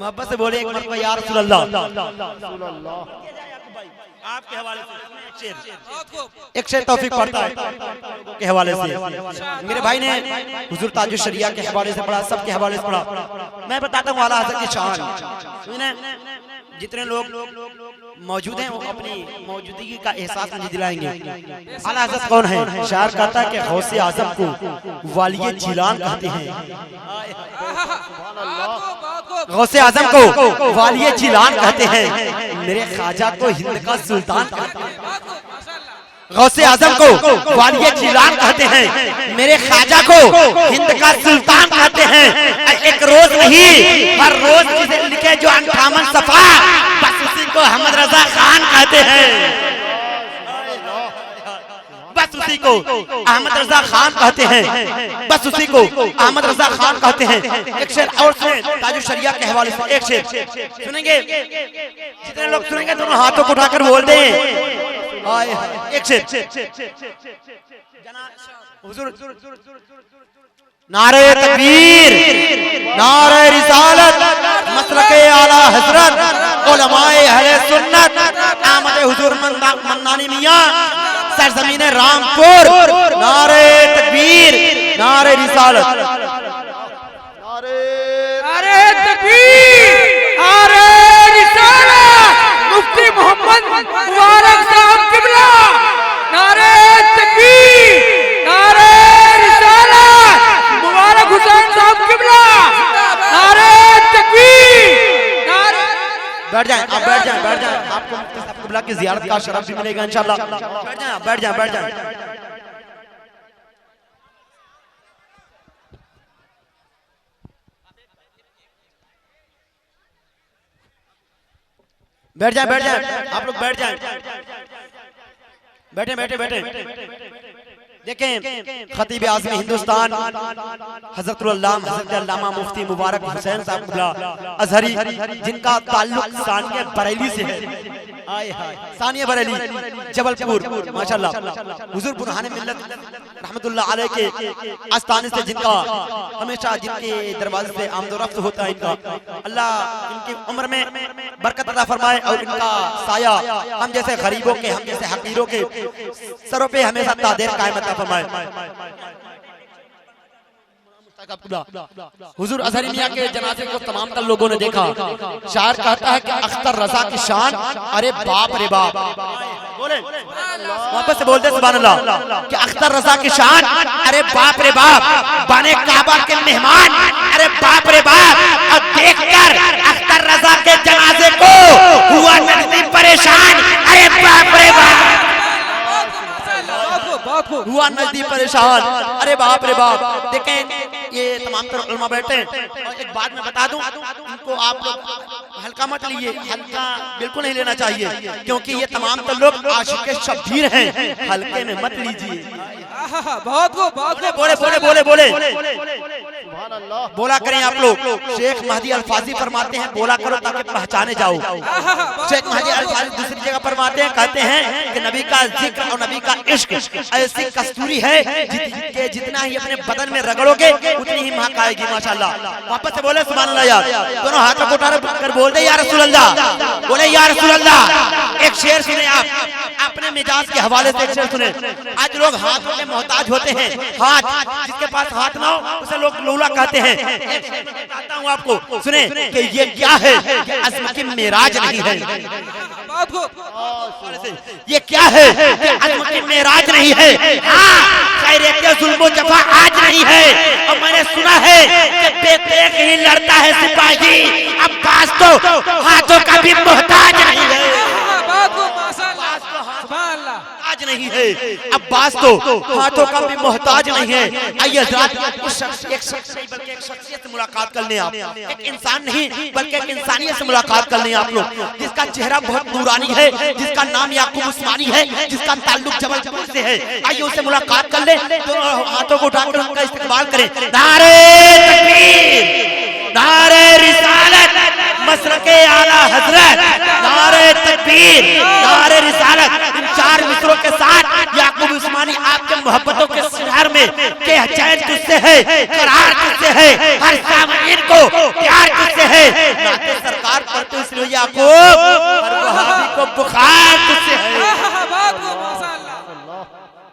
मोहब्बत से बोले एक मरतबा या रसूल अल्लाह। आपके हवाले से एक शेर तौफीक पढ़ता है के हवाले से। मेरे भाई ने हुजूर ताजुल शरिया के हवाले से पढ़ा, सबके हवाले से पढ़ा। मैं बताता हूँ आला हज़रत की शान। जितने लोग मौजूद हैं वो अपनी मौजूदगी का एहसास मुझे दिलाएंगे। आला हज़रत कौन है? शायर कहता है कि गौसे आज़म को वालिये जिलान कहते हैं। गौसे आज़म को वालिये जिलान कहते हैं, मेरे ख्वाजा को हिंद का सुल्तान कहते हैं। गौसे आज़म को वालिये जिलान कहते हैं, मेरे ख्वाजा को हिंद का सुल्तान कहते हैं। एक रोज नहीं हर रोज जिसे लिखे जो 58 सफा, बस उसी को अहमद रजा खान कहते हैं। बस उसी को अहमद रजा खान कहते हैं, बस उसी को अहमद रजा खान कहते हैं। एक शेर और सुने ताजुल शरिया के हवाले से, एक शेर सुनेंगे। जितने लोग सुनेंगे दोनों हाथों को उठाकर बोल दें एक शेर। नारे तकबीर, नारे रिसालत, मसलके आला हजरत, उलमाए अहले सुन्नत, आमद हुजूर मन्नानी मियां, सरजमीन रामपुर। नारे तकबीर, नारे रिसालत, नारे तकबीर, नारे रिसालत, मुफ्ती मोहम्मद मुबारक साहब किबला। नारे तकबीर, नारे रिसालत, मुबारक हुसैन साहब किबला। नारे तकबीर, नारे। बैठ जाएं, आप बैठ जाएं, बैठ जाएं। आपको मुफ्ती साहब किबला की ज़ियारत का शरफ भी मिलेगा इंशाअल्लाह। बैठ जाएं, बैठ जाएं, बैठ जाएं। बैठ जाएं, बैठ जाएं, आप लोग बैठ जाएं। बैठे बैठे बैठे देखें, खतीब आज़म हिंदुस्तान हज़रत अल्लामा मुफ्ती मुबारक हुसैन साहब किबला अज़हरी, जिनका ताल्लुक सानिया बरेली से है। सानिया बरेली जबलपुर माशाल्लाह। हुजूर बुरहान मिल्लत रहमतुल्लाह अलैह के आस्थाने से जिनका हमेशा जिनके दरवाजे से आमदोरफ्त होता है, इनका अल्लाह इनकी उम्र में बरकत अता फरमाए और इनका साया हम जैसे गरीबों के, हम जैसे हकीरों के सरों पे हमेशा तादेर कायम अता फरमाए। हुजूर अज़हरी मियां के जनाजे को तमाम तर लोगों ने देखा। शायर कहता है कि अख्तर रजा की शान, अरे बाप रे बाप, बोले वापस से बोलते सुभान अल्लाह कि अख्तर रजा की शान, अरे बाप रे बाप, बने काबा के मेहमान, अरे बाप रे बाप। और देखकर अख्तर रजा के जनाजे को हुआ नजदीक परेशान, अरे बाप रे बाप, हुआ नजदीक परेशान, अरे बाप रे बाप। देखें ये तमाम तर उलमा बैठे हैं। और एक बात मैं बता दूं, इनको आप लोग हल्का मत लीजिए, हल्का बिल्कुल नहीं लेना चाहिए, क्योंकि ये तमाम तर लोग आशिक शब्बीर हैं, हल्के में मत लीजिए। बहुत को बोले बोले बोले बोले बोला करें आप लोग। शेख महदी अल्फाजी फरमाते हैं बोला करो ताकि पहचाने जाओ। शेख महदी अल्फाजी दूसरी जगह फरमाते हैं, कहते हैं कि नबी का जिक्र और नबी का इश्क ऐसी कस्तूरी है कि जितना ही अपने बदन में रगड़ोगे उतनी ही महक आएगी माशाल्लाह। वापस से बोले सुभान अल्लाह यार, दोनों हाथों को उठाकर बोल दे या रसूल अल्लाह, बोले या रसूल अल्लाह। एक शेर सुने आप अपने मिजाज के हवाले से, एक शेर सुने। आज लोग हाथों के मोहताज होते हैं, हाथ जिसके पास हाथ ना हो उसे लोग लूला कहते हैं। बताता हूँ आपको, सुने कि ये क्या है, अज़्म की मेराज नहीं है। ये क्या है, अज़्म की मेराज नहीं है। हाँ, खैरियत जुल्म जफा आज नहीं है। और मैंने सुना है कि बेतेग ही लड़ता है सिपाही, अब्बास तो हाथों का भी मोहताज नहीं है। आज नहीं है, अब्बास तो हाथों का भी मोहताज नहीं है। आइए एक शख्सियत से मुलाकात कर लें आप, एक इंसान नहीं बल्कि एक इंसानियत से मुलाकात कर लें आप लोग, जिसका चेहरा बहुत नूरानी है, जिसका नाम याकूब उस्मानी है, जिसका ताल्लुक जबलपुर से है। आइए उससे मुलाकात कर लें, दोनों हाथों को उठाकर उनका इस्तेमाल करें। नारे तकबीर, नारे रिसालत, मसलके आला हजरत, नारे तकबीर, नारे रिसालत। इन चार मिसरों के साथ याकूब उस्मानी आपके मोहब्बतों के शहर में के चैन तुझसे है, करार तुझसे है, हर सामईन को प्यार तुझसे कहते हैं नाते सरकार पढ़ते इसलिए याकूब हर वहाबी को बुखार तुझसे है।